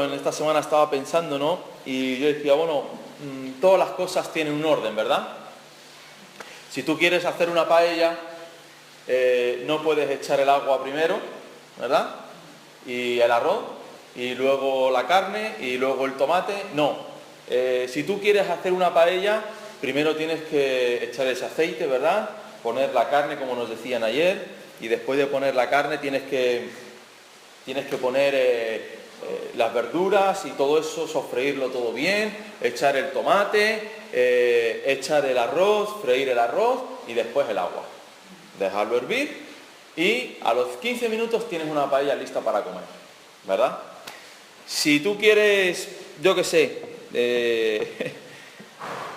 En esta semana estaba pensando, ¿no? Y yo decía, bueno, todas las cosas tienen un orden, ¿verdad? Si tú quieres hacer una paella, no puedes echar el agua primero, ¿verdad? Y el arroz, y luego la carne, y luego el tomate. No. Si tú quieres hacer una paella, primero tienes que echar ese aceite, ¿verdad? Poner la carne, como nos decían ayer, y después de poner la carne tienes que poner las verduras y todo eso, sofreírlo todo bien, echar el tomate, echar el arroz, freír el arroz y después el agua. Dejarlo hervir y a los 15 minutos tienes una paella lista para comer, ¿verdad? Si tú quieres, yo qué sé,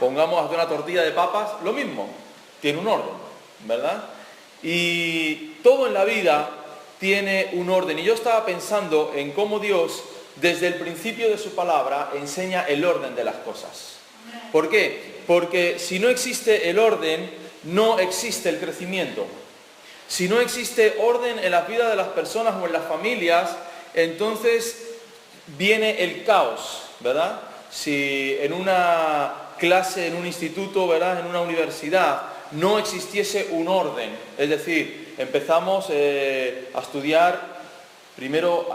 pongamos hacer una tortilla de papas, lo mismo, tiene un orden, ¿verdad? Y todo en la vida tiene un orden. Y yo estaba pensando en cómo Dios, desde el principio de su palabra, enseña el orden de las cosas. ¿Por qué? Porque si no existe el orden, no existe el crecimiento. Si no existe orden en la vida de las personas o en las familias, entonces viene el caos, ¿verdad? Si en una clase, en un instituto, ¿verdad?, en una universidad, no existiese un orden, es decir, empezamos a estudiar, primero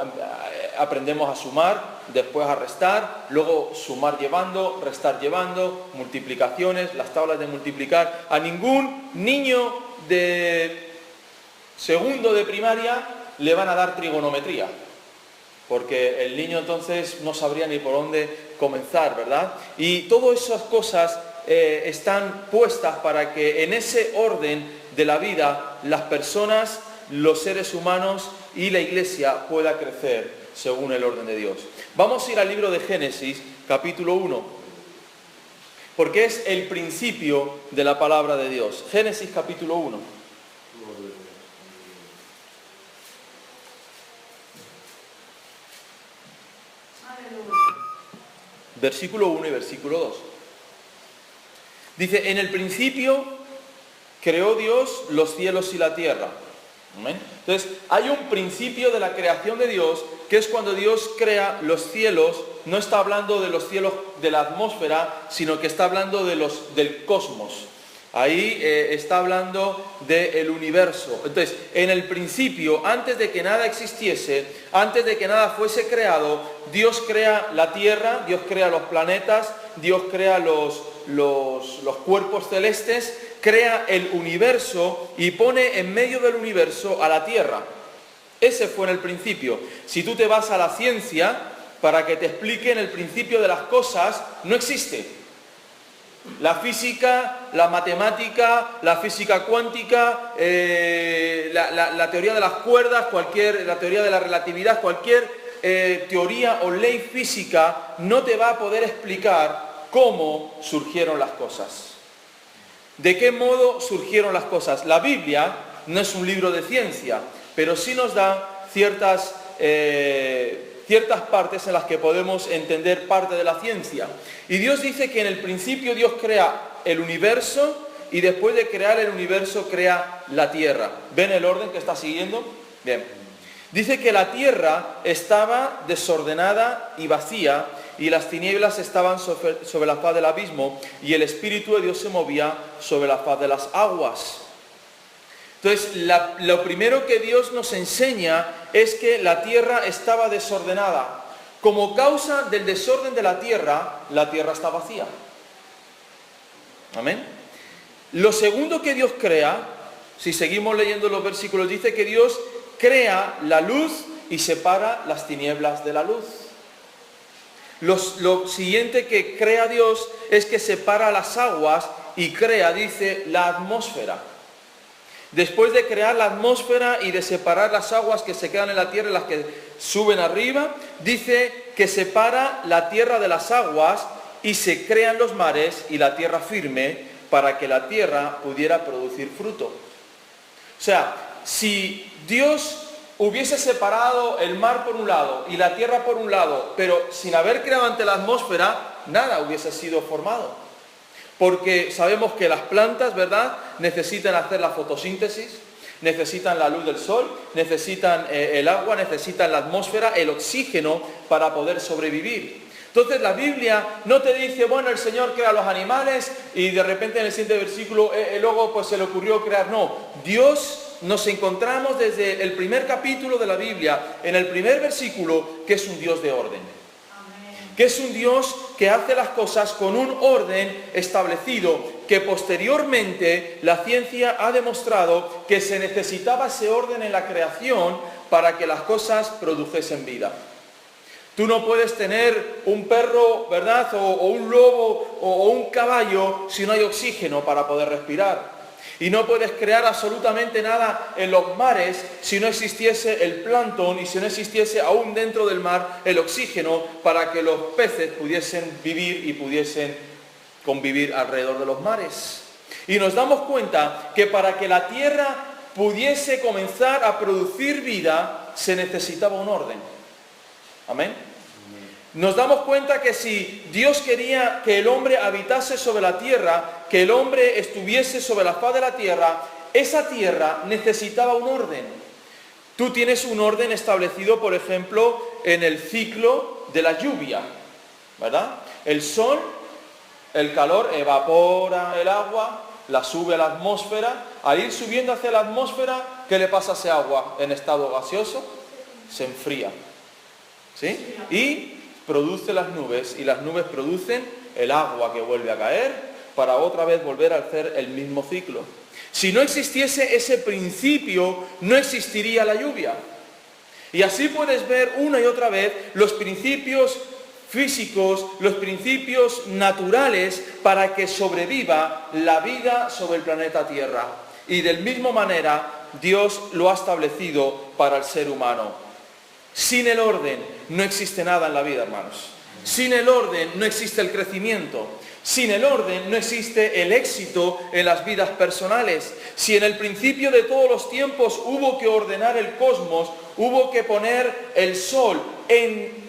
aprendemos a sumar, después a restar, luego sumar llevando, restar llevando, multiplicaciones, las tablas de multiplicar. A ningún niño de segundo de primaria le van a dar trigonometría, porque el niño entonces no sabría ni por dónde comenzar, ¿verdad? Y todas esas cosas están puestas para que en ese orden de la vida las personas, los seres humanos y la iglesia pueda crecer según el orden de Dios. Vamos a ir al libro de Génesis, capítulo 1, porque es el principio de la palabra de Dios. Génesis, capítulo 1. Versículo 1 y versículo 2. Dice, en el principio creó Dios los cielos y la tierra. ¿Amén? Entonces, hay un principio de la creación de Dios, que es cuando Dios crea los cielos. No está hablando de los cielos de la atmósfera, sino que está hablando del cosmos. Ahí está hablando del universo. Entonces, en el principio, antes de que nada existiese, antes de que nada fuese creado, Dios crea la tierra, Dios crea los planetas, Dios crea los cuerpos celestes, crea el universo y pone en medio del universo a la tierra. Ese fue en el principio. Si tú te vas a la ciencia, para que te expliquen el principio de las cosas, no existe. La física, la matemática, la física cuántica, la teoría de las cuerdas, la teoría de la relatividad, cualquier teoría o ley física no te va a poder explicar cómo surgieron las cosas. ¿De qué modo surgieron las cosas? La Biblia no es un libro de ciencia, pero sí nos da ciertas partes en las que podemos entender parte de la ciencia. Y Dios dice que en el principio Dios crea el universo y después de crear el universo crea la tierra. ¿Ven el orden que está siguiendo? Bien. Dice que la tierra estaba desordenada y vacía y las tinieblas estaban sobre la faz del abismo y el Espíritu de Dios se movía sobre la faz de las aguas. Entonces, lo primero que Dios nos enseña es que la tierra estaba desordenada. Como causa del desorden de la tierra está vacía. Amén. Lo segundo que Dios crea, si seguimos leyendo los versículos, dice que Dios crea la luz y separa las tinieblas de la luz. Lo siguiente que crea Dios es que separa las aguas y crea, dice, la atmósfera. Después de crear la atmósfera y de separar las aguas que se quedan en la tierra y las que suben arriba, dice que separa la tierra de las aguas y se crean los mares y la tierra firme para que la tierra pudiera producir fruto. O sea, si Dios hubiese separado el mar por un lado y la tierra por un lado, pero sin haber creado ante la atmósfera, nada hubiese sido formado. Porque sabemos que las plantas, ¿verdad?, necesitan hacer la fotosíntesis. Necesitan la luz del sol, necesitan el agua, necesitan la atmósfera, el oxígeno para poder sobrevivir. Entonces la Biblia no te dice, bueno, el Señor crea los animales y de repente en el siguiente versículo luego pues se le ocurrió crear. No, Dios, nos encontramos desde el primer capítulo de la Biblia, en el primer versículo, que es un Dios de orden. Que es un Dios que hace las cosas con un orden establecido, que posteriormente la ciencia ha demostrado que se necesitaba ese orden en la creación para que las cosas produjesen vida. Tú no puedes tener un perro, ¿verdad?, o un lobo o un caballo si no hay oxígeno para poder respirar. Y no puedes crear absolutamente nada en los mares si no existiese el plancton y si no existiese aún dentro del mar el oxígeno para que los peces pudiesen vivir y pudiesen convivir alrededor de los mares. Y nos damos cuenta que para que la tierra pudiese comenzar a producir vida se necesitaba un orden. Amén. Nos damos cuenta que si Dios quería que el hombre habitase sobre la tierra, que el hombre estuviese sobre la faz de la tierra, esa tierra necesitaba un orden. Tú tienes un orden establecido, por ejemplo, en el ciclo de la lluvia, ¿verdad? El sol, el calor evapora el agua, la sube a la atmósfera. Al ir subiendo hacia la atmósfera, ¿qué le pasa a ese agua en estado gaseoso? Se enfría, ¿sí? Y produce las nubes, y las nubes producen el agua que vuelve a caer para otra vez volver a hacer el mismo ciclo. Si no existiese ese principio, no existiría la lluvia. Y así puedes ver una y otra vez los principios físicos, los principios naturales para que sobreviva la vida sobre el planeta Tierra. Y de la misma manera, Dios lo ha establecido para el ser humano. Sin el orden no existe nada en la vida, hermanos. Sin el orden no existe el crecimiento. Sin el orden no existe el éxito en las vidas personales. Si en el principio de todos los tiempos hubo que ordenar el cosmos, hubo que poner el sol en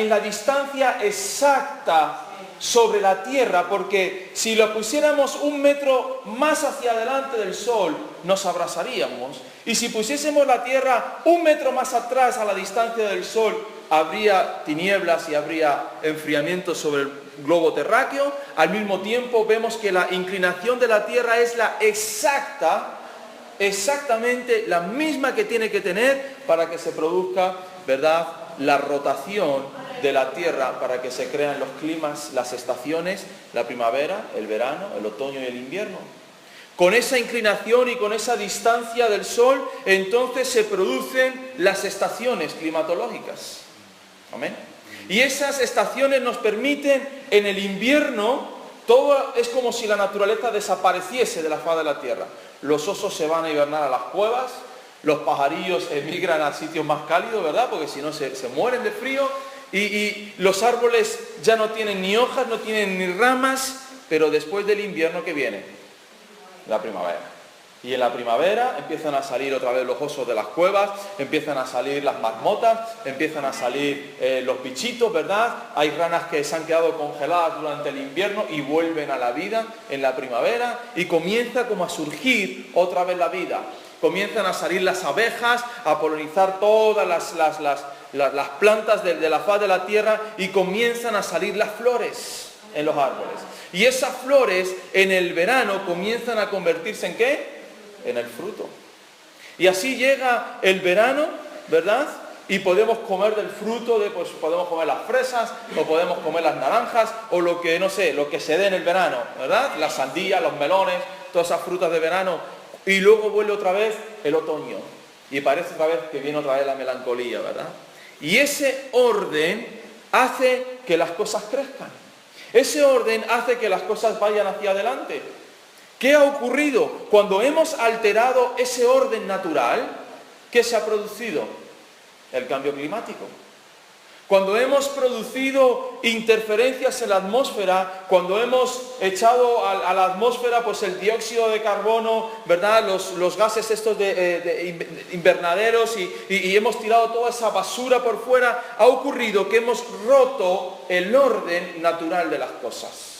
la distancia exacta sobre la tierra, porque si lo pusiéramos 1 metro más hacia adelante del sol, nos abrazaríamos. Y si pusiésemos la tierra 1 metro más atrás a la distancia del sol, habría tinieblas y habría enfriamiento sobre el globo terráqueo. Al mismo tiempo vemos que la inclinación de la tierra es la exactamente la misma que tiene que tener para que se produzca, ¿verdad?, la rotación de la tierra, para que se crean los climas, las estaciones, la primavera, el verano, el otoño y el invierno. Con esa inclinación y con esa distancia del sol, entonces se producen las estaciones climatológicas. Amén. Y esas estaciones nos permiten, en el invierno, todo es como si la naturaleza desapareciese de la faz de la tierra. Los osos se van a hibernar a las cuevas, los pajarillos emigran a sitios más cálidos, ¿verdad? Porque si no se mueren de frío. Y los árboles ya no tienen ni hojas, no tienen ni ramas, pero después del invierno, ¿qué viene? La primavera. Y en la primavera empiezan a salir otra vez los osos de las cuevas, empiezan a salir las marmotas, empiezan a salir los bichitos, ¿verdad? Hay ranas que se han quedado congeladas durante el invierno y vuelven a la vida en la primavera, y comienza como a surgir otra vez la vida. Comienzan a salir las abejas, a polinizar todas las plantas de la faz de la tierra, y comienzan a salir las flores en los árboles. Y esas flores en el verano comienzan a convertirse ¿en qué? En el fruto. Y así llega el verano, ¿verdad? Y podemos comer del fruto, pues podemos comer las fresas, o podemos comer las naranjas, o lo que, no sé, lo que se dé en el verano, ¿verdad? Las sandías, los melones, todas esas frutas de verano. Y luego vuelve otra vez el otoño. Y parece otra vez que viene otra vez la melancolía, ¿verdad? Y ese orden hace que las cosas crezcan. Ese orden hace que las cosas vayan hacia adelante. ¿Qué ha ocurrido? Cuando hemos alterado ese orden natural, ¿qué se ha producido? El cambio climático. Cuando hemos producido interferencias en la atmósfera, cuando hemos echado a la atmósfera pues el dióxido de carbono, ¿verdad?, los gases estos de invernaderos, y hemos tirado toda esa basura por fuera, ha ocurrido que hemos roto el orden natural de las cosas.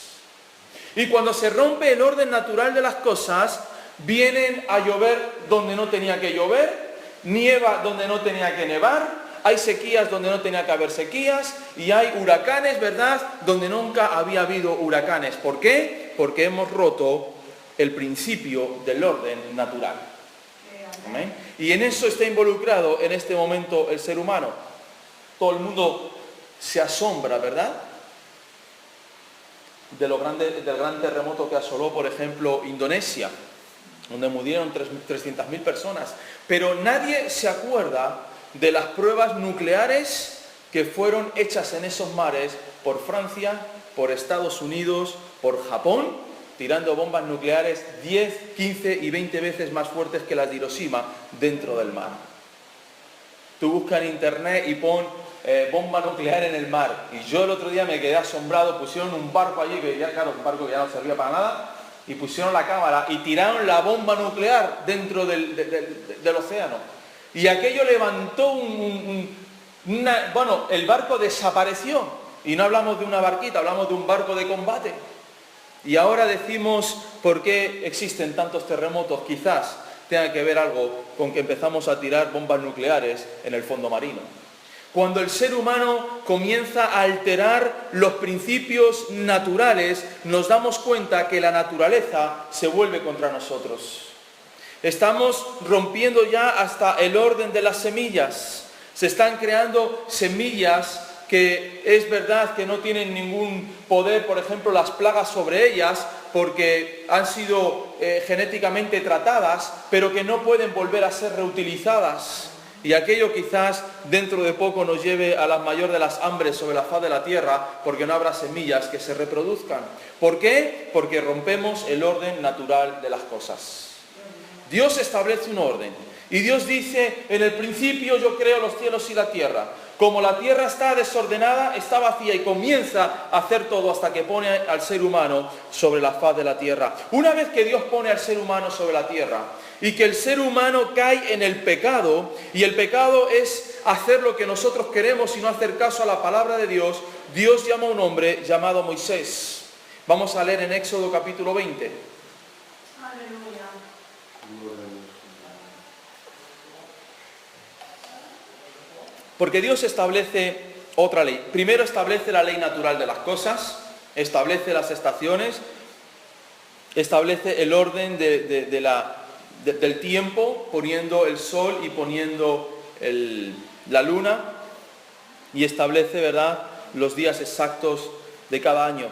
Y cuando se rompe el orden natural de las cosas, vienen a llover donde no tenía que llover, nieva donde no tenía que nevar, hay sequías donde no tenía que haber sequías y hay huracanes, ¿verdad?, donde nunca había habido huracanes. ¿Por qué? Porque hemos roto el principio del orden natural. ¿Amén? Y en eso está involucrado en este momento el ser humano. Todo el mundo se asombra, ¿verdad?, del gran terremoto que asoló, por ejemplo, Indonesia, donde murieron 300.000 personas. Pero nadie se acuerda de las pruebas nucleares que fueron hechas en esos mares por Francia, por Estados Unidos, por Japón, tirando bombas nucleares 10, 15 y 20 veces más fuertes que las de Hiroshima dentro del mar. Tú busca en internet y pon bomba nuclear en el mar. Y yo el otro día me quedé asombrado, pusieron un barco allí, que ya, claro, un barco que ya no servía para nada, y pusieron la cámara y tiraron la bomba nuclear dentro del océano. Y aquello levantó bueno, el barco desapareció. Y no hablamos de una barquita, hablamos de un barco de combate. Y ahora decimos por qué existen tantos terremotos. Quizás tenga que ver algo con que empezamos a tirar bombas nucleares en el fondo marino. Cuando el ser humano comienza a alterar los principios naturales, nos damos cuenta que la naturaleza se vuelve contra nosotros. Estamos rompiendo ya hasta el orden de las semillas. Se están creando semillas que es verdad que no tienen ningún poder, por ejemplo, las plagas sobre ellas, porque han sido genéticamente tratadas, pero que no pueden volver a ser reutilizadas. Y aquello quizás dentro de poco nos lleve a la mayor de las hambres sobre la faz de la tierra, porque no habrá semillas que se reproduzcan. ¿Por qué? Porque rompemos el orden natural de las cosas. Dios establece un orden. Y Dios dice, en el principio yo creo los cielos y la tierra. Como la tierra está desordenada, está vacía y comienza a hacer todo hasta que pone al ser humano sobre la faz de la tierra. Una vez que Dios pone al ser humano sobre la tierra y que el ser humano cae en el pecado, y el pecado es hacer lo que nosotros queremos y no hacer caso a la palabra de Dios, Dios llama a un hombre llamado Moisés. Vamos a leer en Éxodo capítulo 20. Porque Dios establece otra ley. Primero establece la ley natural de las cosas, establece las estaciones, establece el orden del tiempo, poniendo el sol y poniendo la luna, y establece, ¿verdad?, los días exactos de cada año.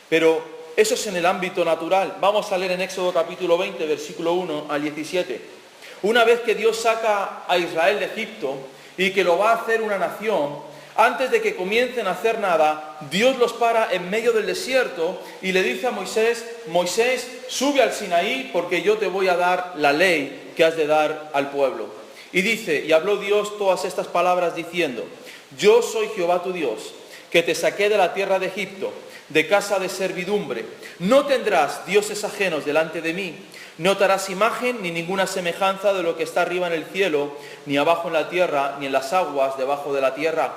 Pero eso es en el ámbito natural. Vamos a leer en Éxodo capítulo 20, versículo 1 al 17. Una vez que Dios saca a Israel de Egipto, y que lo va a hacer una nación, antes de que comiencen a hacer nada, Dios los para en medio del desierto y le dice a Moisés, Moisés, sube al Sinaí porque yo te voy a dar la ley que has de dar al pueblo. Y dice, y habló Dios todas estas palabras diciendo, yo soy Jehová tu Dios, que te saqué de la tierra de Egipto, de casa de servidumbre. No tendrás dioses ajenos delante de mí. No te harás imagen ni ninguna semejanza de lo que está arriba en el cielo, ni abajo en la tierra, ni en las aguas debajo de la tierra.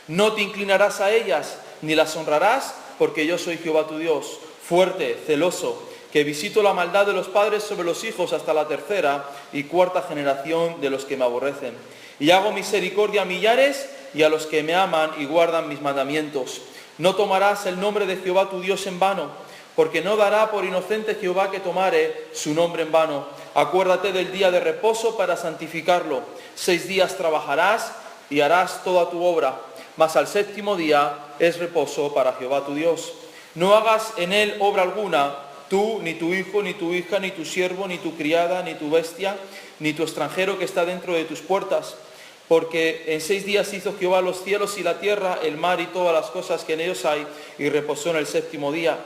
No te inclinarás a ellas, ni las honrarás, porque yo soy Jehová tu Dios, fuerte, celoso, que visito la maldad de los padres sobre los hijos hasta la tercera y cuarta generación de los que me aborrecen. Y hago misericordia a millares y a los que me aman y guardan mis mandamientos. No tomarás el nombre de Jehová tu Dios en vano, porque no dará por inocente Jehová que tomare su nombre en vano. Acuérdate del día de reposo para santificarlo. 6 días trabajarás y harás toda tu obra, mas al 7º día es reposo para Jehová tu Dios. No hagas en él obra alguna, tú, ni tu hijo, ni tu hija, ni tu siervo, ni tu criada, ni tu bestia, ni tu extranjero que está dentro de tus puertas. Porque en 6 días hizo Jehová los cielos y la tierra, el mar y todas las cosas que en ellos hay, y reposó en el 7º día.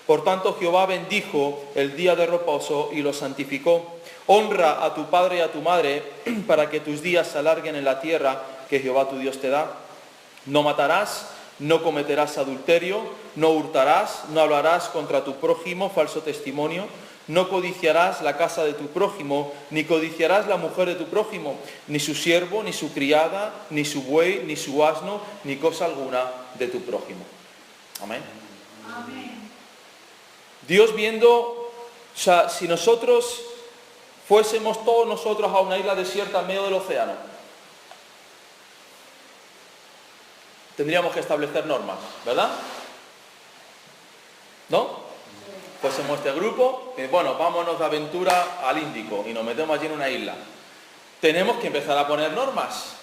Por tanto, Jehová bendijo el día de reposo y lo santificó. Honra a tu padre y a tu madre, para que tus días se alarguen en la tierra que Jehová tu Dios te da. No matarás, no cometerás adulterio, no hurtarás, no hablarás contra tu prójimo falso testimonio, no codiciarás la casa de tu prójimo, ni codiciarás la mujer de tu prójimo, ni su siervo, ni su criada, ni su buey, ni su asno, ni cosa alguna de tu prójimo. Amén. Amén. Dios, viendo O sea, si nosotros fuésemos todos nosotros a una isla desierta en medio del océano, tendríamos que establecer normas, ¿verdad? ¿No? Fuésemos este grupo, y bueno, vámonos de aventura al Índico y nos metemos allí en una isla. Tenemos que empezar a poner normas.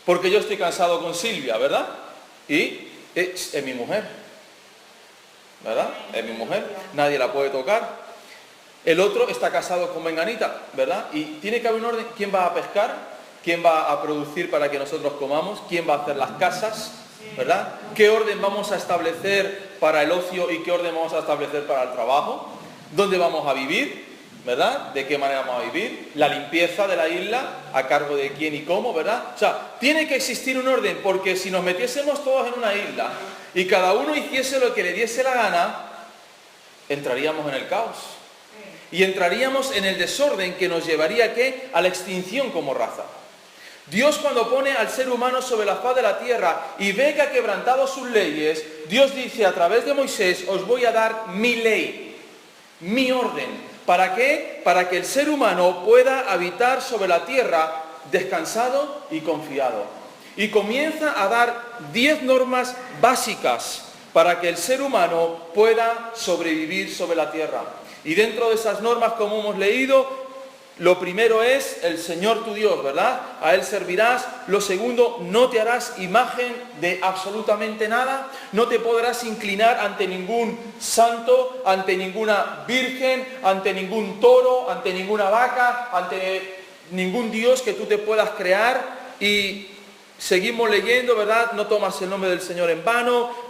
Porque yo estoy cansado con Silvia, ¿verdad? Y es mi mujer, ¿verdad? Es mi mujer, nadie la puede tocar. El otro está casado con Menganita, ¿verdad? Y tiene que haber un orden. ¿Quién va a pescar? ¿Quién va a producir para que nosotros comamos? ¿Quién va a hacer las casas? ¿Verdad? ¿Qué orden vamos a establecer para el ocio y qué orden vamos a establecer para el trabajo? ¿Dónde vamos a vivir? ¿Verdad? ¿De qué manera vamos a vivir? La limpieza de la isla, a cargo de quién y cómo, ¿verdad? O sea, tiene que existir un orden, porque si nos metiésemos todos en una isla y cada uno hiciese lo que le diese la gana, entraríamos en el caos. Y entraríamos en el desorden que nos llevaría, ¿qué? A la extinción como raza. Dios, cuando pone al ser humano sobre la faz de la tierra y ve que ha quebrantado sus leyes, Dios dice a través de Moisés: os voy a dar mi ley, mi orden. ¿Para qué? Para que el ser humano pueda habitar sobre la tierra descansado y confiado. Y comienza a dar 10 normas básicas para que el ser humano pueda sobrevivir sobre la tierra. Y dentro de esas normas, como hemos leído, lo primero es el Señor tu Dios, ¿verdad? A Él servirás. Lo segundo, no te harás imagen de absolutamente nada. No te podrás inclinar ante ningún santo, ante ninguna virgen, ante ningún toro, ante ninguna vaca, ante ningún Dios que tú te puedas crear. Y seguimos leyendo, ¿verdad? No tomas el nombre del Señor en vano.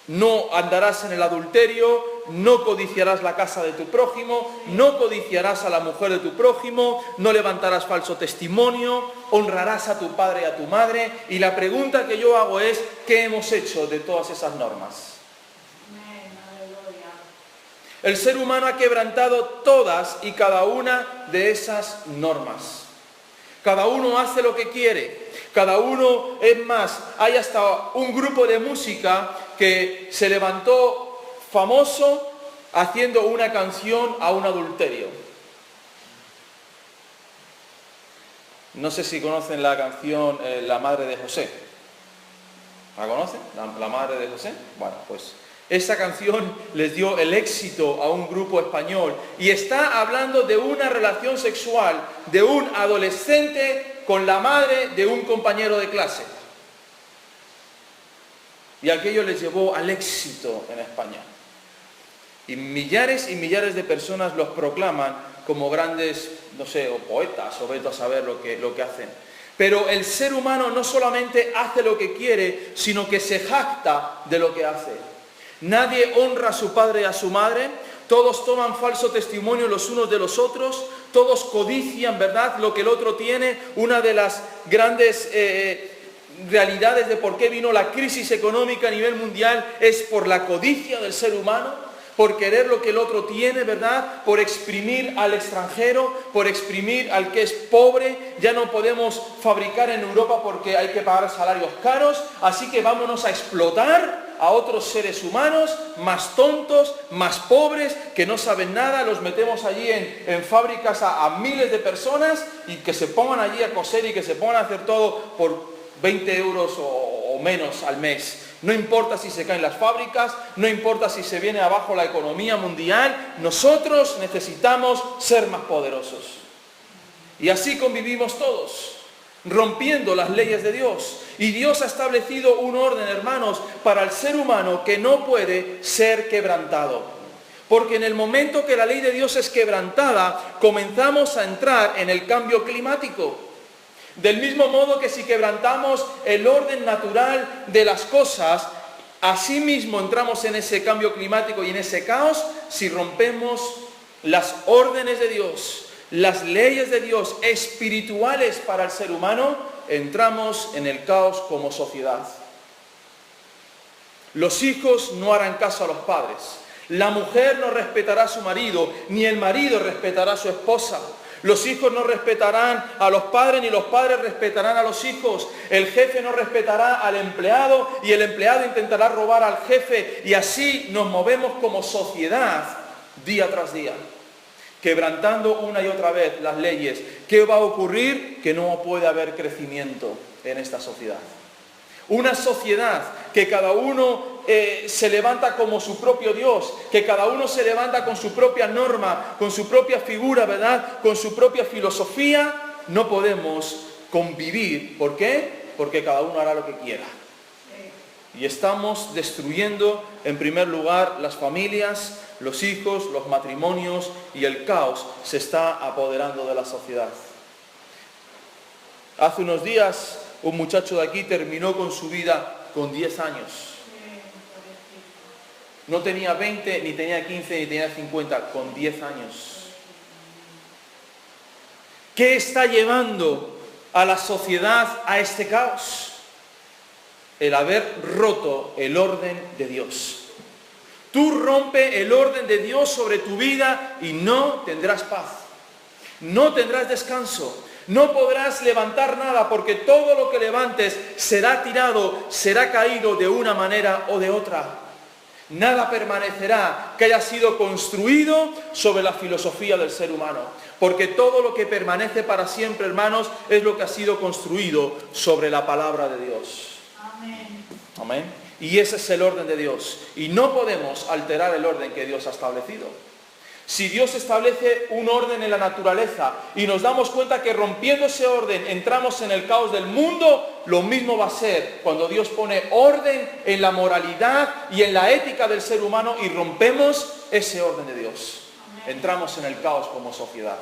No andarás en el adulterio, no codiciarás la casa de tu prójimo, no codiciarás a la mujer de tu prójimo, no levantarás falso testimonio, honrarás a tu padre y a tu madre. Y la pregunta que yo hago es: ¿qué hemos hecho de todas esas normas? El ser humano ha quebrantado todas y cada una de esas normas. Cada uno hace lo que quiere. Cada uno, es más, hay hasta un grupo de música que se levantó famoso haciendo una canción a un adulterio. No sé si conocen la canción La Madre de José. ¿La conocen? ¿La Madre de José? Bueno, pues esa canción les dio el éxito a un grupo español y está hablando de una relación sexual de un adolescente con la madre de un compañero de clase. Y aquello les llevó al éxito en España. Y millares de personas los proclaman como grandes, no sé, o poetas, o vete a saber lo que hacen. Pero el ser humano no solamente hace lo que quiere, sino que se jacta de lo que hace. Nadie honra a su padre y a su madre. Todos toman falso testimonio los unos de los otros. Todos codician, ¿verdad?, lo que el otro tiene. Una de las grandes realidades de por qué vino la crisis económica a nivel mundial es por la codicia del ser humano, por querer lo que el otro tiene, ¿verdad?, por exprimir al extranjero, por exprimir al que es pobre. Ya no podemos fabricar en Europa porque hay que pagar salarios caros, así que vámonos a explotar a otros seres humanos más tontos, más pobres, que no saben nada. Los metemos allí en fábricas a miles de personas y que se pongan allí a coser y que se pongan a hacer todo por 20 euros o menos al mes. No importa si se caen las fábricas, no importa si se viene abajo la economía mundial, nosotros necesitamos ser más poderosos. Y así convivimos todos, rompiendo las leyes de Dios. Y Dios ha establecido un orden, hermanos, para el ser humano que no puede ser quebrantado. Porque en el momento que la ley de Dios es quebrantada, comenzamos a entrar en el cambio climático. Del mismo modo que si quebrantamos el orden natural de las cosas, asimismo entramos en ese cambio climático y en ese caos si rompemos las órdenes de Dios, las leyes de Dios espirituales para el ser humano, entramos en el caos como sociedad. Los hijos no harán caso a los padres. La mujer no respetará a su marido, ni el marido respetará a su esposa. Los hijos no respetarán a los padres, ni los padres respetarán a los hijos. El jefe no respetará al empleado, y el empleado intentará robar al jefe. Y así nos movemos como sociedad día tras día. quebrantando una y otra vez las leyes, ¿qué va a ocurrir? Que no puede haber crecimiento en esta sociedad. Una sociedad que cada uno se levanta como su propio Dios, que cada uno se levanta con su propia norma, con su propia figura, ¿verdad? Con su propia filosofía, no podemos convivir. ¿Por qué? Porque cada uno hará lo que quiera. Y estamos destruyendo, en primer lugar, las familias, los hijos, los matrimonios, y el caos se está apoderando de la sociedad. Hace unos días, un muchacho de aquí terminó con su vida con 10 años. No tenía 20, ni tenía 15, ni tenía 50, con 10 años. ¿Qué está llevando a la sociedad a este caos? El haber roto el orden de Dios. Tú rompe el orden de Dios sobre tu vida y no tendrás paz. No tendrás descanso. No podrás levantar nada, porque todo lo que levantes será tirado, será caído de una manera o de otra. Nada permanecerá que haya sido construido sobre la filosofía del ser humano. Porque todo lo que permanece para siempre, hermanos, es lo que ha sido construido sobre la palabra de Dios. Amén. Amén. Y ese es el orden de Dios. Y no podemos alterar el orden que Dios ha establecido. Si Dios establece un orden en la naturaleza y nos damos cuenta que rompiendo ese orden entramos en el caos del mundo, lo mismo va a ser cuando Dios pone orden en la moralidad y en la ética del ser humano y rompemos ese orden de Dios. Entramos en el caos como sociedad.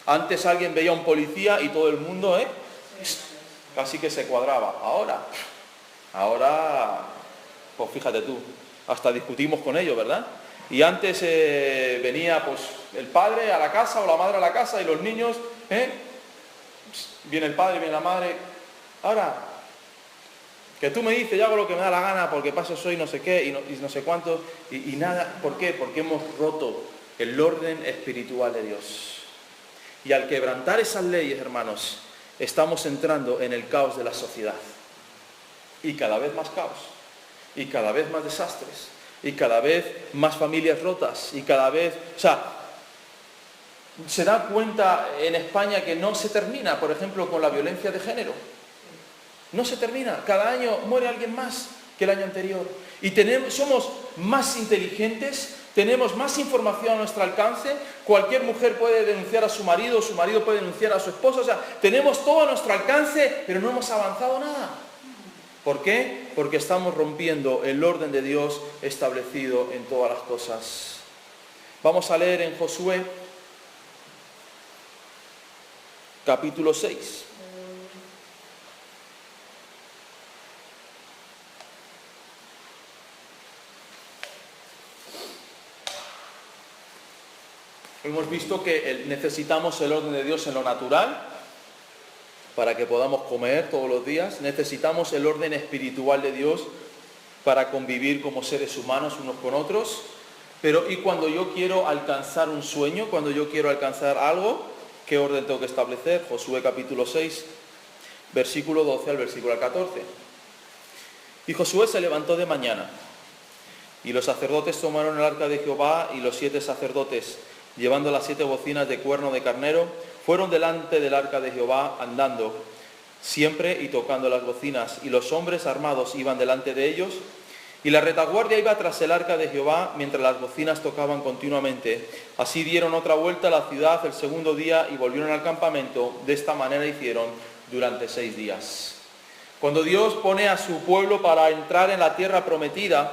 Antes alguien veía a un policía y todo el mundo, casi que se cuadraba. Ahora, pues fíjate tú, hasta discutimos con ellos, ¿verdad? Y antes venía pues el padre a la casa o la madre a la casa y los niños, viene el padre, viene la madre. Ahora, que tú me dices, yo hago lo que me da la gana porque paso soy no sé qué y no sé cuánto y nada. ¿Por qué? Porque hemos roto el orden espiritual de Dios. Y al quebrantar esas leyes, hermanos, estamos entrando en el caos de la sociedad. Y cada vez más caos. Y cada vez más desastres. Y cada vez más familias rotas. Y cada vez... se da cuenta en España que no se termina, por ejemplo, con la violencia de género. No se termina. Cada año muere alguien más que el año anterior. Y somos más inteligentes, tenemos más información a nuestro alcance. Cualquier mujer puede denunciar a su marido, su marido puede denunciar a su esposo. Tenemos todo a nuestro alcance, pero no hemos avanzado nada. ¿Por qué? Porque estamos rompiendo el orden de Dios establecido en todas las cosas. Vamos a leer en Josué, capítulo 6. Hemos visto que necesitamos el orden de Dios en lo natural, para que podamos comer todos los días. Necesitamos el orden espiritual de Dios para convivir como seres humanos unos con otros. Pero ¿y cuando yo quiero alcanzar un sueño? Cuando yo quiero alcanzar algo, ¿qué orden tengo que establecer? Josué capítulo 6, versículo 12 al versículo 14. Y Josué se levantó de mañana, y los sacerdotes tomaron el arca de Jehová, y los 7 sacerdotes, llevando las 7 bocinas de cuerno de carnero, fueron delante del arca de Jehová andando siempre y tocando las bocinas, y los hombres armados iban delante de ellos, y la retaguardia iba tras el arca de Jehová mientras las bocinas tocaban continuamente. Así dieron otra vuelta a la ciudad el segundo día y volvieron al campamento. De esta manera hicieron durante 6 días. Cuando Dios pone a su pueblo para entrar en la tierra prometida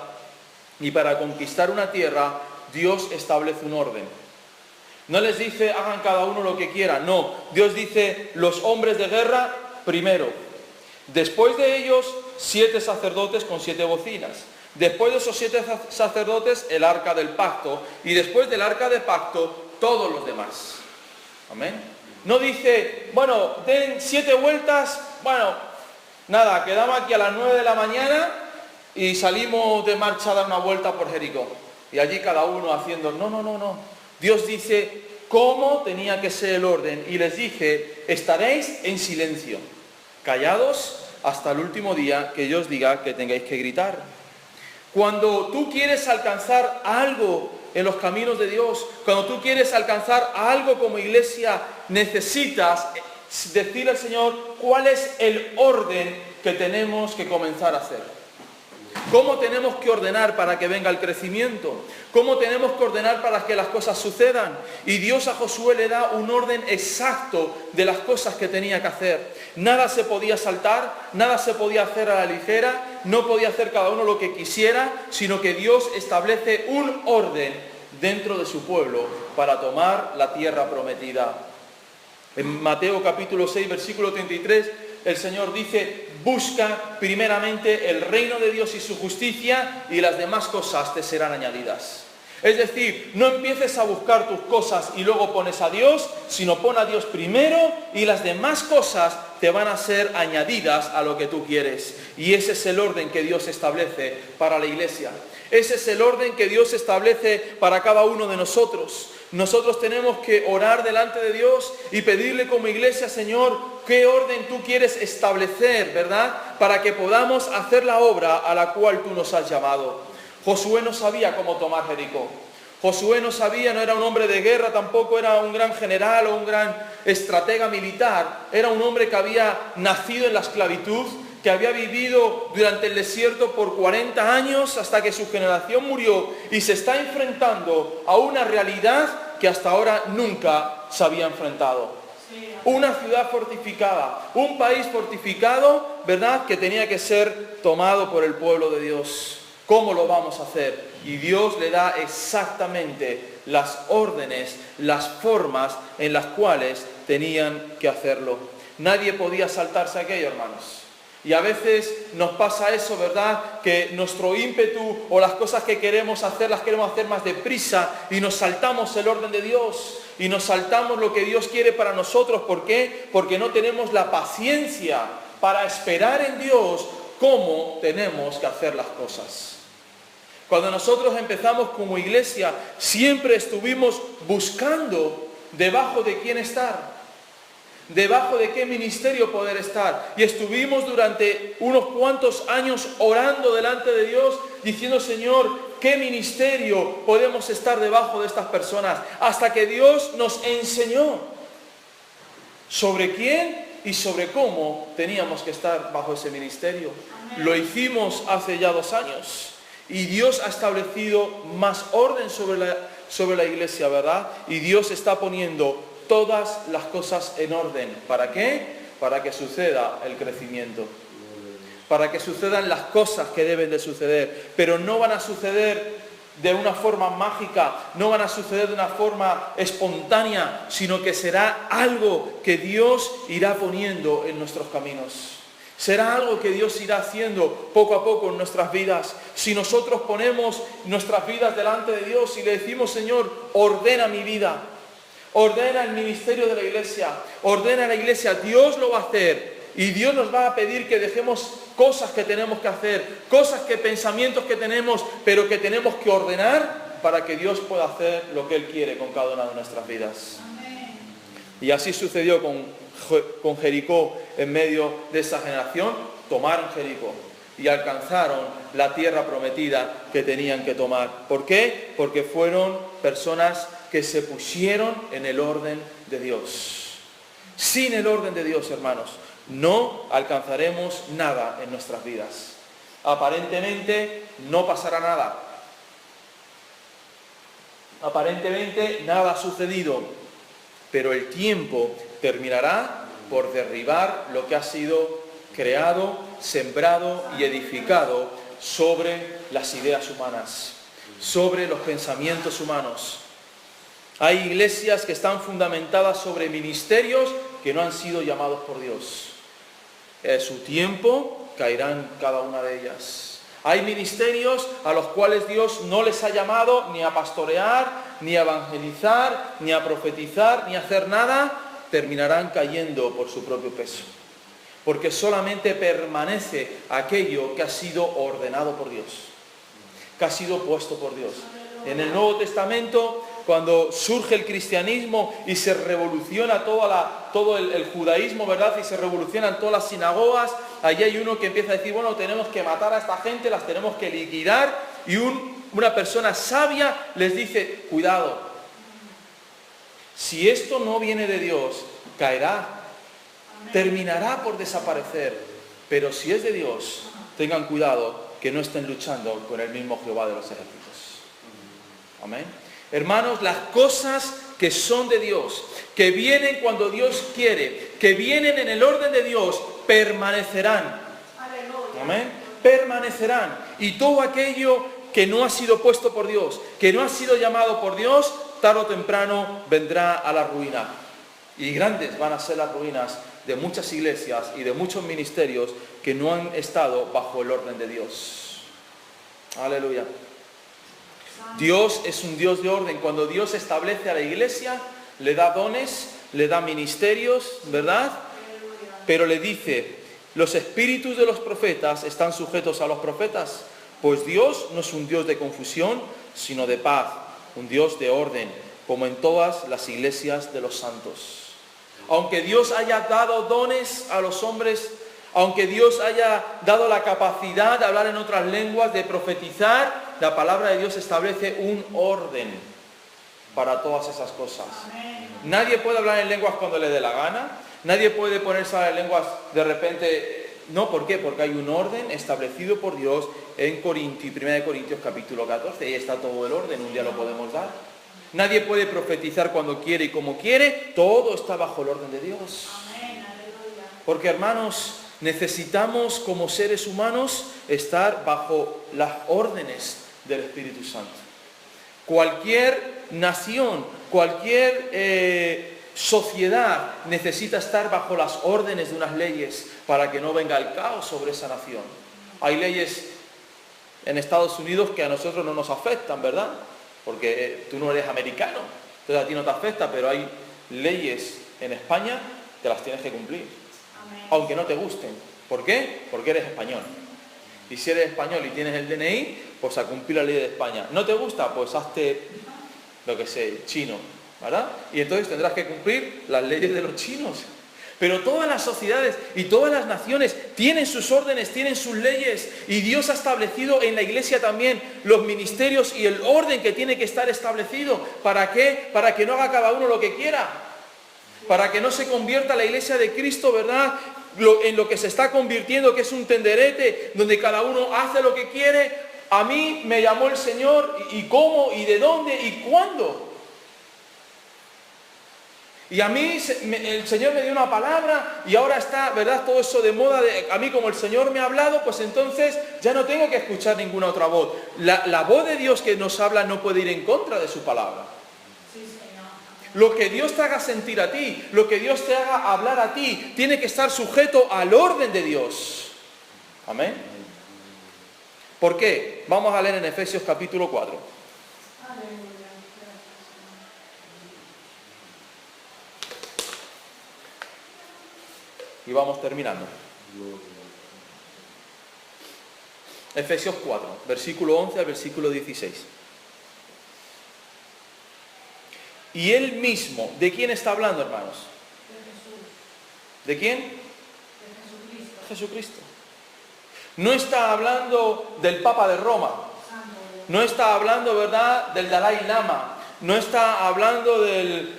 y para conquistar una tierra, Dios establece un orden. No les dice hagan cada uno lo que quiera, no. Dios dice los hombres de guerra primero. Después de ellos 7 sacerdotes con 7 bocinas. Después de esos 7 sacerdotes el arca del pacto. Y después del arca del pacto todos los demás. Amén. No dice, bueno, den 7 vueltas, bueno, nada, quedamos aquí a las 9 de la mañana y salimos de marcha a dar una vuelta por Jericó. Y allí cada uno haciendo, no. Dios dice cómo tenía que ser el orden. Y les dije, estaréis en silencio, callados hasta el último día que yo os diga que tengáis que gritar. Cuando tú quieres alcanzar algo en los caminos de Dios, cuando tú quieres alcanzar algo como iglesia, necesitas decirle al Señor cuál es el orden que tenemos que comenzar a hacer. ¿Cómo tenemos que ordenar para que venga el crecimiento? ¿Cómo tenemos que ordenar para que las cosas sucedan? Y Dios a Josué le da un orden exacto de las cosas que tenía que hacer. Nada se podía saltar, nada se podía hacer a la ligera, no podía hacer cada uno lo que quisiera, sino que Dios establece un orden dentro de su pueblo para tomar la tierra prometida. En Mateo capítulo 6, versículo 33, el Señor dice: busca primeramente el reino de Dios y su justicia, y las demás cosas te serán añadidas. Es decir, no empieces a buscar tus cosas y luego pones a Dios, sino pon a Dios primero y las demás cosas te van a ser añadidas a lo que tú quieres. Y ese es el orden que Dios establece para la iglesia. Ese es el orden que Dios establece para cada uno de nosotros. Nosotros tenemos que orar delante de Dios y pedirle como iglesia: Señor, ¿qué orden tú quieres establecer, verdad? Para que podamos hacer la obra a la cual tú nos has llamado. Josué no sabía cómo tomar Jericó. Josué no sabía, no era un hombre de guerra, tampoco era un gran general o un gran estratega militar. Era un hombre que había nacido en la esclavitud, que había vivido durante el desierto por 40 años hasta que su generación murió, y se está enfrentando a una realidad que hasta ahora nunca se había enfrentado. Una ciudad fortificada, un país fortificado, ¿verdad?, que tenía que ser tomado por el pueblo de Dios. ¿Cómo lo vamos a hacer? Y Dios le da exactamente las órdenes, las formas en las cuales tenían que hacerlo. Nadie podía saltarse aquello, hermanos. Y a veces nos pasa eso, ¿verdad? Que nuestro ímpetu o las cosas que queremos hacer, las queremos hacer más deprisa y nos saltamos el orden de Dios y nos saltamos lo que Dios quiere para nosotros. ¿Por qué? Porque no tenemos la paciencia para esperar en Dios cómo tenemos que hacer las cosas. Cuando nosotros empezamos como iglesia, siempre estuvimos buscando debajo de quién estar. Debajo de qué ministerio poder estar. Y estuvimos durante unos cuantos años orando delante de Dios, diciendo: Señor, ¿qué ministerio podemos estar debajo de estas personas? Hasta que Dios nos enseñó sobre quién y sobre cómo teníamos que estar bajo ese ministerio. Amén. Lo hicimos hace ya 2 años. Y Dios ha establecido más orden sobre la iglesia, ¿verdad? Y Dios está poniendo todas las cosas en orden. ¿Para qué? Para que suceda el crecimiento. Para que sucedan las cosas que deben de suceder. Pero no van a suceder de una forma mágica, no van a suceder de una forma espontánea, sino que será algo que Dios irá poniendo en nuestros caminos. Será algo que Dios irá haciendo poco a poco en nuestras vidas. Si nosotros ponemos nuestras vidas delante de Dios y le decimos: Señor, ordena mi vida. Ordena el ministerio de la iglesia, ordena la iglesia, Dios lo va a hacer. Y Dios nos va a pedir que dejemos cosas que tenemos que hacer, pensamientos que tenemos, pero que tenemos que ordenar para que Dios pueda hacer lo que Él quiere con cada una de nuestras vidas. Amén. Y así sucedió con Jericó en medio de esa generación. Tomaron Jericó y alcanzaron la tierra prometida que tenían que tomar. ¿Por qué? Porque fueron personas que se pusieron en el orden de Dios. Sin el orden de Dios, hermanos, no alcanzaremos nada en nuestras vidas. Aparentemente no pasará nada. Aparentemente nada ha sucedido, pero el tiempo terminará por derribar lo que ha sido creado, sembrado y edificado sobre las ideas humanas, sobre los pensamientos humanos. Hay iglesias que están fundamentadas sobre ministerios que no han sido llamados por Dios. En su tiempo caerán cada una de ellas. Hay ministerios a los cuales Dios no les ha llamado ni a pastorear, ni a evangelizar, ni a profetizar, ni a hacer nada. Terminarán cayendo por su propio peso. Porque solamente permanece aquello que ha sido ordenado por Dios, que ha sido puesto por Dios. En el Nuevo Testamento, cuando surge el cristianismo y se revoluciona todo el judaísmo, ¿verdad? Y se revolucionan todas las sinagogas, allí hay uno que empieza a decir: bueno, tenemos que matar a esta gente, las tenemos que liquidar, y una persona sabia les dice, cuidado, si esto no viene de Dios, caerá, terminará por desaparecer, pero si es de Dios, tengan cuidado que no estén luchando con el mismo Jehová de los ejércitos. Amén. Hermanos, las cosas que son de Dios, que vienen cuando Dios quiere, que vienen en el orden de Dios, permanecerán. Amén. Permanecerán. Y todo aquello que no ha sido puesto por Dios, que no ha sido llamado por Dios, tarde o temprano vendrá a la ruina. Y grandes van a ser las ruinas de muchas iglesias y de muchos ministerios que no han estado bajo el orden de Dios. Aleluya. Dios es un Dios de orden. Cuando Dios establece a la iglesia, le da dones, le da ministerios, ¿verdad? Pero le dice, los espíritus de los profetas están sujetos a los profetas, pues Dios no es un Dios de confusión, sino de paz, un Dios de orden, como en todas las iglesias de los santos. Aunque Dios haya dado dones a los hombres, aunque Dios haya dado la capacidad de hablar en otras lenguas, de profetizar, la palabra de Dios establece un orden para todas esas cosas. Nadie puede hablar en lenguas cuando le dé la gana, nadie puede ponerse a hablar en lenguas de repente. No, ¿por qué? Porque hay un orden establecido por Dios en 1 Corintios capítulo 14, y está todo el orden, un día lo podemos dar. Nadie puede profetizar cuando quiere y como quiere, todo está bajo el orden de Dios. Porque, hermanos, necesitamos como seres humanos estar bajo las órdenes del Espíritu Santo. Cualquier nación, cualquier sociedad necesita estar bajo las órdenes de unas leyes para que no venga el caos sobre esa nación. Hay leyes en Estados Unidos que a nosotros no nos afectan, ¿verdad? Porque tú no eres americano, entonces a ti no te afecta, pero hay leyes en España que las tienes que cumplir, aunque no te gusten. ¿Por qué? Porque eres español. Y si eres español y tienes el DNI, pues a cumplir la ley de España. ¿No te gusta? Pues hazte, lo que sé, chino, ¿verdad? Y entonces tendrás que cumplir las leyes de los chinos. Pero todas las sociedades y todas las naciones tienen sus órdenes, tienen sus leyes, y Dios ha establecido en la iglesia también los ministerios y el orden que tiene que estar establecido. ¿Para qué? Para que no haga cada uno lo que quiera. Para que no se convierta la iglesia de Cristo, ¿verdad?, en lo que se está convirtiendo, que es un tenderete, donde cada uno hace lo que quiere. A mí me llamó el Señor, y cómo, y de dónde, y cuándo. Y a mí el Señor me dio una palabra, y ahora está, ¿verdad?, todo eso de moda, a mí como el Señor me ha hablado, pues entonces ya no tengo que escuchar ninguna otra voz. La voz de Dios que nos habla no puede ir en contra de su palabra. Lo que Dios te haga sentir a ti, lo que Dios te haga hablar a ti, tiene que estar sujeto al orden de Dios. Amén. ¿Por qué? Vamos a leer en Efesios capítulo 4. Y vamos terminando. Efesios 4, versículo 11 al versículo 16. Y él mismo, ¿de quién está hablando, hermanos? De quién? De Jesucristo. Jesucristo. No está hablando del Papa de Roma. No está hablando, ¿verdad?, del Dalai Lama. No está hablando del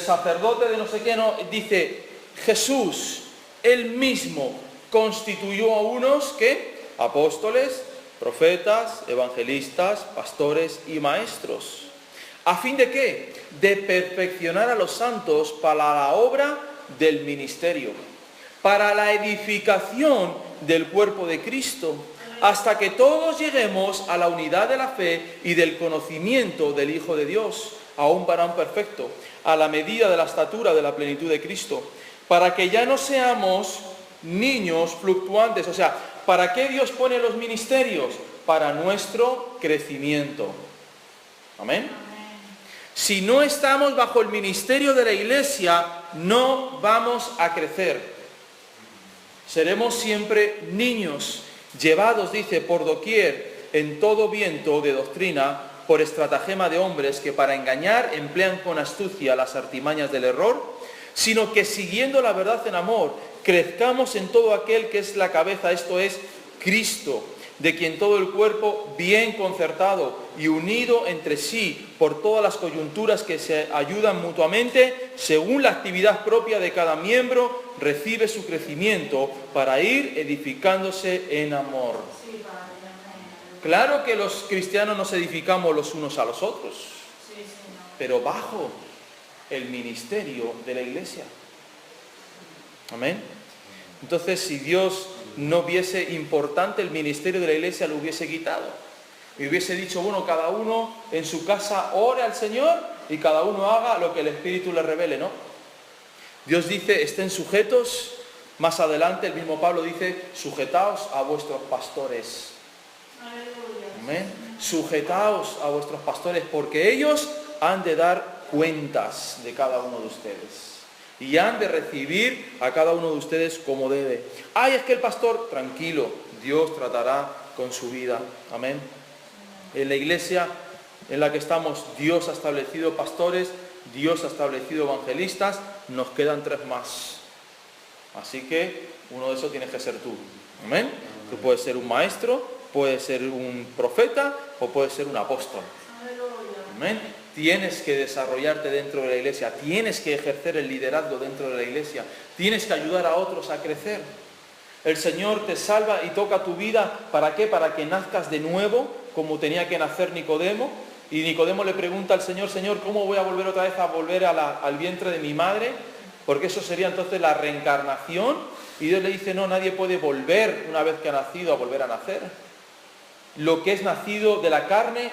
sacerdote de no sé qué. No, dice Jesús, él mismo constituyó a unos, ¿qué? Apóstoles, profetas, evangelistas, pastores y maestros. ¿A fin de qué? De perfeccionar a los santos para la obra del ministerio, para la edificación del cuerpo de Cristo, hasta que todos lleguemos a la unidad de la fe y del conocimiento del Hijo de Dios, a un varón perfecto, a la medida de la estatura de la plenitud de Cristo, para que ya no seamos niños fluctuantes. O sea, ¿para qué Dios pone los ministerios? Para nuestro crecimiento. Amén. Si no estamos bajo el ministerio de la iglesia, no vamos a crecer. Seremos siempre niños, llevados, dice, por doquier, en todo viento de doctrina, por estratagema de hombres que para engañar emplean con astucia las artimañas del error, sino que siguiendo la verdad en amor, crezcamos en todo aquel que es la cabeza, esto es, Cristo, de quien todo el cuerpo, bien concertado y unido entre sí por todas las coyunturas que se ayudan mutuamente, según la actividad propia de cada miembro, recibe su crecimiento para ir edificándose en amor. Claro que los cristianos nos edificamos los unos a los otros, pero bajo el ministerio de la iglesia. Amén. Entonces, si Dios no viese importante el ministerio de la iglesia, lo hubiese quitado. Y hubiese dicho, bueno, cada uno en su casa ore al Señor y cada uno haga lo que el Espíritu le revele, ¿no? Dios dice, estén sujetos. Más adelante el mismo Pablo dice, sujetaos a vuestros pastores. Amén. Sujetaos a vuestros pastores, porque ellos han de dar cuentas de cada uno de ustedes. Y han de recibir a cada uno de ustedes como debe. Ay, es que el pastor, tranquilo, Dios tratará con su vida. Amén. En la iglesia en la que estamos, Dios ha establecido pastores, Dios ha establecido evangelistas, nos quedan 3 más. Así que uno de esos tienes que ser tú. Amén. Tú puedes ser un maestro, puedes ser un profeta o puedes ser un apóstol. Amén. Tienes que desarrollarte dentro de la iglesia, tienes que ejercer el liderazgo dentro de la iglesia, tienes que ayudar a otros a crecer. El Señor te salva y toca tu vida, ¿para qué? Para que nazcas de nuevo, como tenía que nacer Nicodemo. Y Nicodemo le pregunta al Señor, Señor, ¿cómo voy a volver otra vez a volver al vientre de mi madre? Porque eso sería entonces la reencarnación. Y Dios le dice, no, nadie puede volver una vez que ha nacido a volver a nacer. Lo que es nacido de la carne,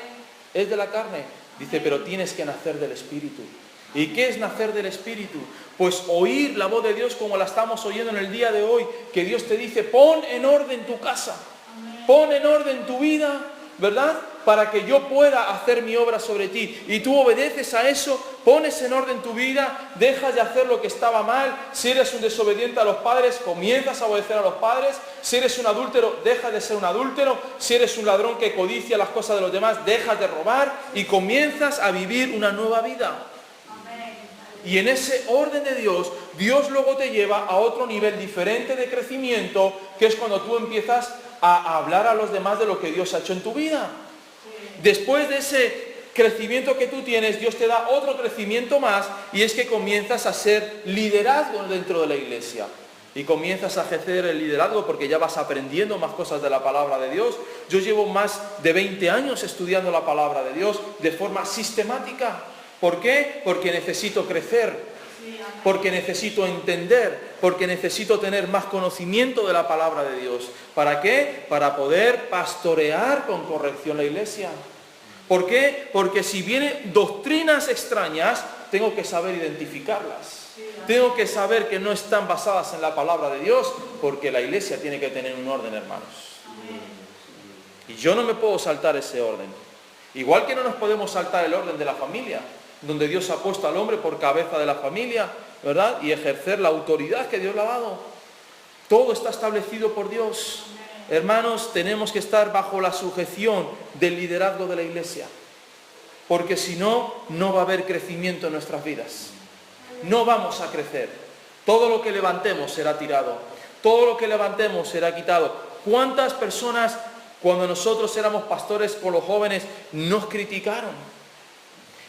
es de la carne. Dice, pero tienes que nacer del Espíritu. ¿Y qué es nacer del Espíritu? Pues oír la voz de Dios como la estamos oyendo en el día de hoy, que Dios te dice, pon en orden tu casa, pon en orden tu vida, ¿verdad? Para que yo pueda hacer mi obra sobre ti. Y tú obedeces a eso, pones en orden tu vida, dejas de hacer lo que estaba mal. Si eres un desobediente a los padres, comienzas a obedecer a los padres. Si eres un adúltero, dejas de ser un adúltero. Si eres un ladrón que codicia las cosas de los demás, dejas de robar y comienzas a vivir una nueva vida. Y en ese orden de Dios, Dios luego te lleva a otro nivel diferente de crecimiento, que es cuando tú empiezas a hablar a los demás de lo que Dios ha hecho en tu vida. Después de ese crecimiento que tú tienes, Dios te da otro crecimiento más, y es que comienzas a ser liderazgo dentro de la iglesia. Y comienzas a ejercer el liderazgo porque ya vas aprendiendo más cosas de la palabra de Dios. Yo llevo más de 20 años estudiando la palabra de Dios de forma sistemática. ¿Por qué? Porque necesito crecer, porque necesito entender, porque necesito tener más conocimiento de la palabra de Dios. ¿Para qué? Para poder pastorear con corrección la iglesia. ¿Por qué? Porque si vienen doctrinas extrañas, tengo que saber identificarlas. Tengo que saber que no están basadas en la palabra de Dios, porque la iglesia tiene que tener un orden, hermanos. Y yo no me puedo saltar ese orden. Igual que no nos podemos saltar el orden de la familia, donde Dios ha puesto al hombre por cabeza de la familia, ¿verdad? Y ejercer la autoridad que Dios le ha dado. Todo está establecido por Dios. Hermanos, tenemos que estar bajo la sujeción del liderazgo de la iglesia. Porque si no, no va a haber crecimiento en nuestras vidas. No vamos a crecer. Todo lo que levantemos será tirado. Todo lo que levantemos será quitado. ¿Cuántas personas, cuando nosotros éramos pastores con los jóvenes, nos criticaron?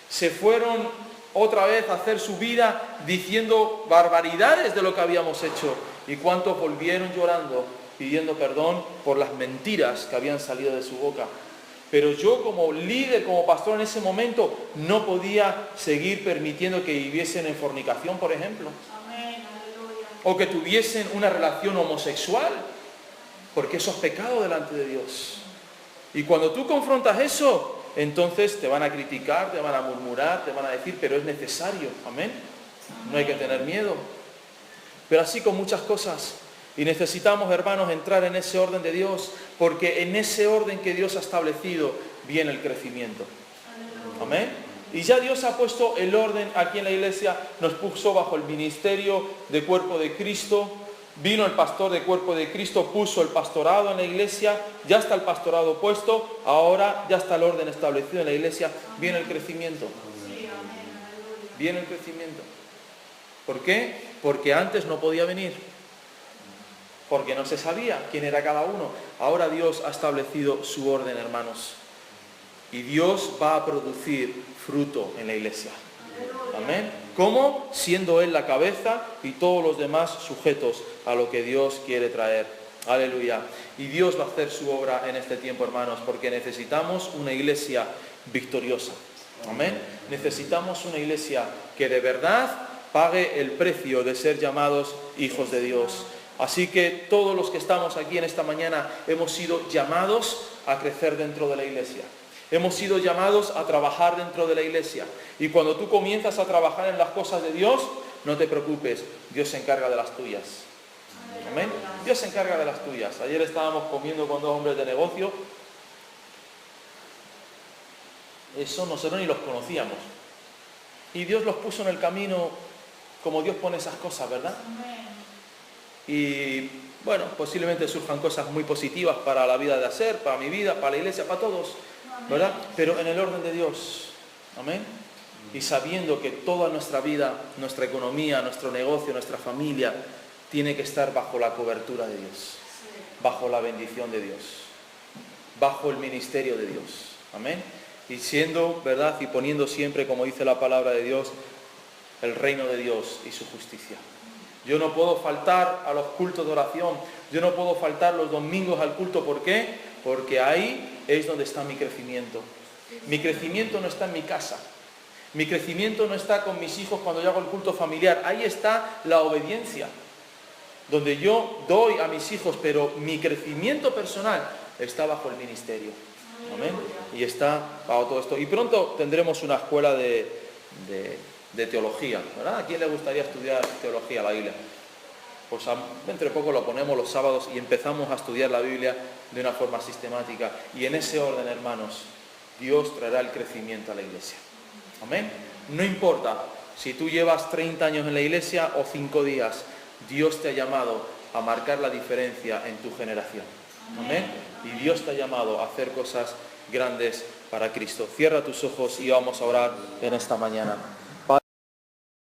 Se fueron otra vez a hacer su vida diciendo barbaridades de lo que habíamos hecho. ¿Y cuántos volvieron llorando, pidiendo perdón por las mentiras que habían salido de su boca? Pero yo como líder, como pastor en ese momento, no podía seguir permitiendo que viviesen en fornicación, por ejemplo. O que tuviesen una relación homosexual, porque eso es pecado delante de Dios. Y cuando tú confrontas eso, entonces te van a criticar, te van a murmurar, te van a decir, pero es necesario, amén. No hay que tener miedo. Pero así con muchas cosas. Y necesitamos, hermanos, entrar en ese orden de Dios, porque en ese orden que Dios ha establecido viene el crecimiento. Amén. Y ya Dios ha puesto el orden aquí en la iglesia, nos puso bajo el ministerio de cuerpo de Cristo. Vino el pastor de cuerpo de Cristo, puso el pastorado en la iglesia, ya está el pastorado puesto, ahora ya está el orden establecido en la iglesia, viene el crecimiento. Viene el crecimiento. ¿Por qué? Porque antes no podía venir. porque no se sabía quién era cada uno. Ahora Dios ha establecido su orden, hermanos. Y Dios va a producir fruto en la iglesia. Amén. ¿Cómo? Siendo Él la cabeza y todos los demás sujetos a lo que Dios quiere traer. Aleluya. Y Dios va a hacer su obra en este tiempo, hermanos, porque necesitamos una iglesia victoriosa. Amén. Necesitamos una iglesia que de verdad pague el precio de ser llamados hijos de Dios. Así que todos los que estamos aquí en esta mañana hemos sido llamados a crecer dentro de la iglesia. Hemos sido llamados a trabajar dentro de la iglesia. Y cuando tú comienzas a trabajar en las cosas de Dios, no te preocupes, Dios se encarga de las tuyas. Amén. Dios se encarga de las tuyas. Ayer estábamos comiendo con 2 hombres de negocio. Eso nosotros ni los conocíamos. Y Dios los puso en el camino como Dios pone esas cosas, ¿verdad? Y bueno, posiblemente surjan cosas muy positivas para la vida de hacer, para mi vida, para la iglesia, para todos, ¿verdad? Pero en el orden de Dios. Amén. Y sabiendo que toda nuestra vida, nuestra economía, nuestro negocio, nuestra familia, tiene que estar bajo la cobertura de Dios, bajo la bendición de Dios, bajo el ministerio de Dios. Amén. Y siendo, ¿verdad? Y poniendo siempre, como dice la palabra de Dios, el reino de Dios y su justicia. Yo no puedo faltar a los cultos de oración. Yo no puedo faltar los domingos al culto. ¿Por qué? Porque ahí es donde está mi crecimiento. Mi crecimiento no está en mi casa. Mi crecimiento no está con mis hijos cuando yo hago el culto familiar. Ahí está la obediencia. Donde yo doy a mis hijos, pero mi crecimiento personal está bajo el ministerio. Amén. Y está bajo todo esto. Y pronto tendremos una escuela de teología, ¿verdad? ¿A quién le gustaría estudiar teología, la Biblia? Pues entre poco lo ponemos los sábados y empezamos a estudiar la Biblia de una forma sistemática. Y en ese orden, hermanos, Dios traerá el crecimiento a la iglesia. Amén. No importa si tú llevas 30 años en la iglesia o 5 días, Dios te ha llamado a marcar la diferencia en tu generación. Amén. Y Dios te ha llamado a hacer cosas grandes para Cristo. Cierra tus ojos y vamos a orar en esta mañana.